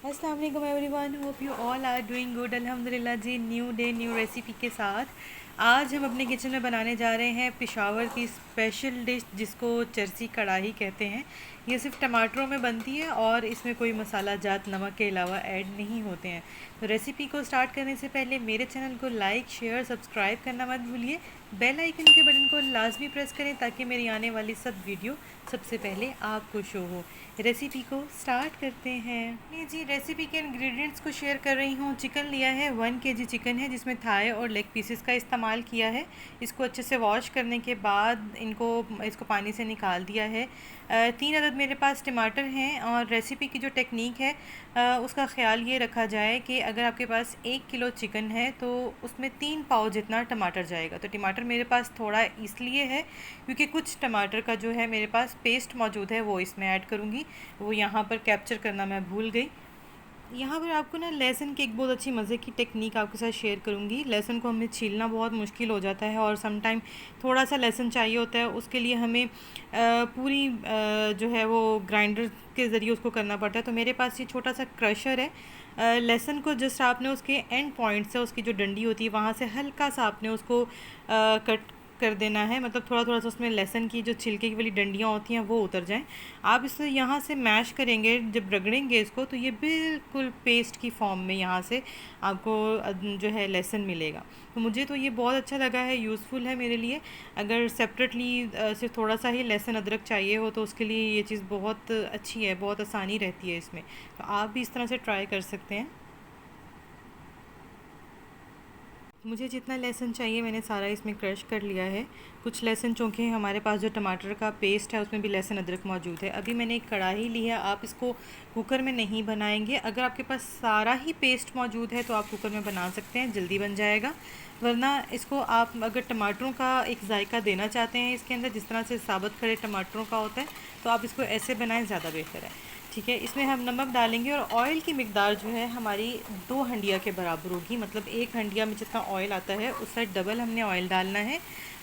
अस्सलाम वालेकुम everyone, hope you all are doing good. अल्हम्दुलिल्लाह जी, न्यू डे न्यू रेसिपी के साथ आज हम अपने किचन में बनाने जा रहे हैं पेशावर की स्पेशल डिश जिसको चरसी कढ़ाई कहते हैं। ये सिर्फ टमाटरों में बनती है और इसमें कोई मसाला जात नमक के अलावा ऐड नहीं होते हैं। तो रेसिपी को स्टार्ट करने से पहले मेरे चैनल को लाइक शेयर सब्सक्राइब करना मत भूलिए। बेल आइकन के बटन को लाजमी प्रेस करें ताकि मेरी आने वाली सब वीडियो सबसे पहले आपको शो हो। रेसिपी को स्टार्ट करते हैं। ये जी रेसिपी के इंग्रेडिएंट्स को शेयर कर रही हूँ। चिकन लिया है, 1 केजी चिकन है जिसमें थाई और लेग पीसेस का इस्तेमाल किया है। इसको अच्छे से वॉश करने के बाद इसको पानी से निकाल दिया है। 3 अदद मेरे पास टमाटर हैं और रेसिपी की जो टेक्निक है उसका ख्याल ये रखा जाए कि अगर आपके पास 1 किलो चिकन है तो उसमें 3 पाव जितना टमाटर जाएगा। तो टमाटर मेरे पास थोड़ा इसलिए है क्योंकि कुछ टमाटर का जो है मेरे पास पेस्ट मौजूद है वो इसमें ऐड करूँगी, वो यहाँ पर कैप्चर करना मैं भूल गई। यहाँ पर आपको ना लहसुन की एक बहुत अच्छी मज़े की टेक्निक आपके साथ शेयर करूँगी। लहसुन को हमें छीलना बहुत मुश्किल हो जाता है और सम टाइम थोड़ा सा लहसुन चाहिए होता है, उसके लिए हमें पूरी जो है वो ग्राइंडर के ज़रिए उसको करना पड़ता है। तो मेरे पास ये छोटा सा क्रशर है। लहसुन को जस्ट आपने उसके एंड पॉइंट से, उसकी जो डंडी होती है वहाँ से हल्का सा आपने उसको कट कर देना है, मतलब थोड़ा थोड़ा सा उसमें लहसुन की जो छिलके की वाली डंडियाँ होती हैं वो उतर जाएं। आप इसे यहाँ से मैश करेंगे, जब रगड़ेंगे इसको तो ये बिल्कुल पेस्ट की फॉर्म में यहाँ से आपको जो है लहसुन मिलेगा। तो मुझे तो ये बहुत अच्छा लगा है, यूज़फुल है मेरे लिए। अगर सेपरेटली सिर्फ थोड़ा सा ही लहसुन अदरक चाहिए हो तो उसके लिए ये चीज़ बहुत अच्छी है, बहुत आसानी रहती है इसमें। तो आप भी इस तरह से ट्राई कर सकते हैं। मुझे जितना लहसुन चाहिए मैंने सारा इसमें क्रश कर लिया है। कुछ लहसुन चूँकि हमारे पास जो टमाटर का पेस्ट है उसमें भी लहसुन अदरक मौजूद है। अभी मैंने एक कढ़ाई ली है, आप इसको कुकर में नहीं बनाएंगे। अगर आपके पास सारा ही पेस्ट मौजूद है तो आप कुकर में बना सकते हैं, जल्दी बन जाएगा। वरना इसको आप अगर टमाटरों का एक जायका देना चाहते हैं इसके अंदर, जिस तरह से साबुत खड़े टमाटरों का होता है, तो आप इसको ऐसे बनाएं, ज़्यादा बेहतर है। ठीक है, इसमें हम नमक डालेंगे और ऑयल की मिकदार जो है हमारी 2 हंडिया के बराबर होगी। मतलब 1 हंडिया में जितना ऑयल आता है उससे डबल हमने ऑयल डालना है।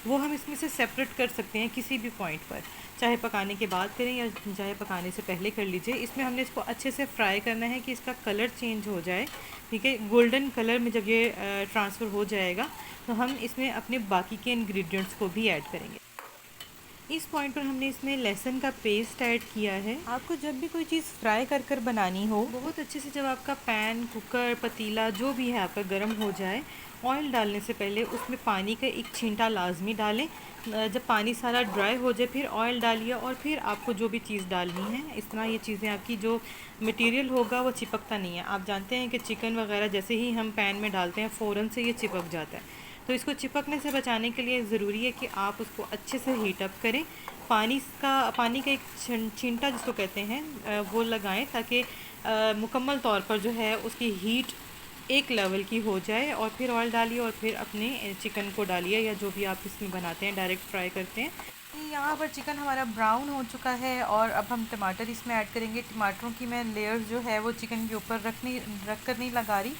वो हम इसमें से सेपरेट कर सकते हैं किसी भी पॉइंट पर, चाहे पकाने के बाद करें या चाहे पकाने से पहले कर लीजिए। इसमें हमने इसको अच्छे से फ्राई करना है कि इसका कलर चेंज हो जाए। ठीक है, गोल्डन कलर में जब ये ट्रांसफ़र हो जाएगा तो हम इसमें अपने बाकी के इंग्रेडिएंट्स को भी ऐड करेंगे। इस पॉइंट पर हमने इसमें लहसुन का पेस्ट ऐड किया है। आपको जब भी कोई चीज़ फ्राई कर कर बनानी हो, बहुत अच्छे से जब आपका पैन, कुकर, पतीला जो भी है आपका गर्म हो जाए, ऑयल डालने से पहले उसमें पानी का एक छींटा लाजमी डालें। जब पानी सारा ड्राई हो जाए फिर ऑयल डालिए और फिर आपको जो भी चीज़ डालनी है। इस तरह ये चीज़ें आपकी जो मटेरियल होगा वो चिपकता नहीं है। आप जानते हैं कि चिकन वगैरह जैसे ही हम पैन में डालते हैं फ़ौरन से ये चिपक जाता है। तो इसको चिपकने से बचाने के लिए ज़रूरी है कि आप उसको अच्छे से हीट अप करें। पानी का एक छींटा जिसको कहते हैं वो लगाएं ताकि मुकम्मल तौर पर जो है उसकी हीट एक लेवल की हो जाए। और फिर ऑयल डालिए और फिर अपने चिकन को डालिए या जो भी आप इसमें बनाते हैं, डायरेक्ट फ्राई करते हैं। यहाँ पर चिकन हमारा ब्राउन हो चुका है और अब हम टमाटर इसमें ऐड करेंगे। टमाटरों की मैं लेयर्स जो है वो चिकन के ऊपर रख कर नहीं लगा रही,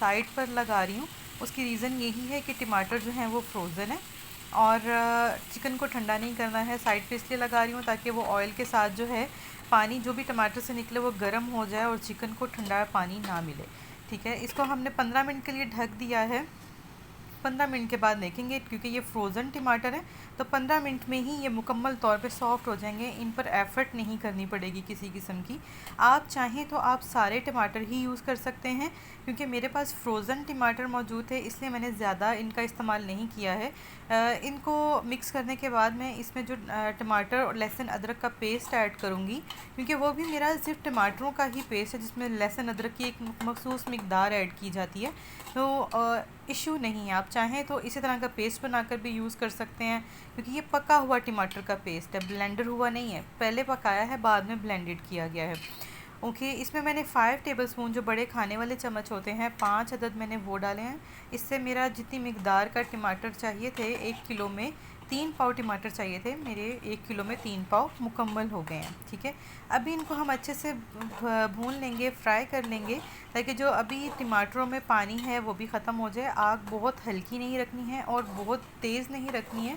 साइड पर लगा रही हूँ। उसकी रीज़न यही है कि टमाटर जो हैं वो फ्रोज़न है और चिकन को ठंडा नहीं करना है। साइड पे इसलिए लगा रही हूँ ताकि वो ऑयल के साथ जो है पानी जो भी टमाटर से निकले वो गर्म हो जाए और चिकन को ठंडा पानी ना मिले। ठीक है, इसको हमने 15 मिनट के लिए ढक दिया है। 15 मिनट के बाद देखेंगे क्योंकि ये फ्रोज़न टमाटर है तो 15 मिनट में ही ये मुकम्मल तौर पे सॉफ़्ट हो जाएंगे। इन पर एफ़र्ट नहीं करनी पड़ेगी किसी किस्म की। आप चाहें तो आप सारे टमाटर ही यूज़ कर सकते हैं, क्योंकि मेरे पास फ्रोज़न टमाटर मौजूद है इसलिए मैंने ज़्यादा इनका इस्तेमाल नहीं किया है। इनको मिक्स करने के बाद मैं इसमें जो टमाटर और लहसुन अदरक का पेस्ट ऐड करूँगी, क्योंकि वो भी मेरा सिर्फ टमाटरों का ही पेस्ट है जिसमें लहसुन अदरक की एक मखसूस मिकदार ऐड की जाती है। तो इशू नहीं है, आप चाहें तो इसी तरह का पेस्ट बनाकर भी यूज़ कर सकते हैं, क्योंकि ये पका हुआ टमाटर का पेस्ट है, ब्लेंडर हुआ नहीं है। पहले पकाया है बाद में ब्लेंडेड किया गया है। ओके, इसमें मैंने 5 टेबलस्पून जो बड़े खाने वाले चम्मच होते हैं 5 अदद मैंने वो डाले हैं। इससे मेरा जितनी मिकदार का टमाटर चाहिए थे 1 किलो में 3 पाव टमाटर चाहिए थे, मेरे 1 किलो में 3 पाव मुकम्मल हो गए हैं। ठीक है, अभी इनको हम अच्छे से भून लेंगे, फ्राई कर लेंगे ताकि जो अभी टमाटरों में पानी है वो भी ख़त्म हो जाए। आग बहुत हल्की नहीं रखनी है और बहुत तेज़ नहीं रखनी है,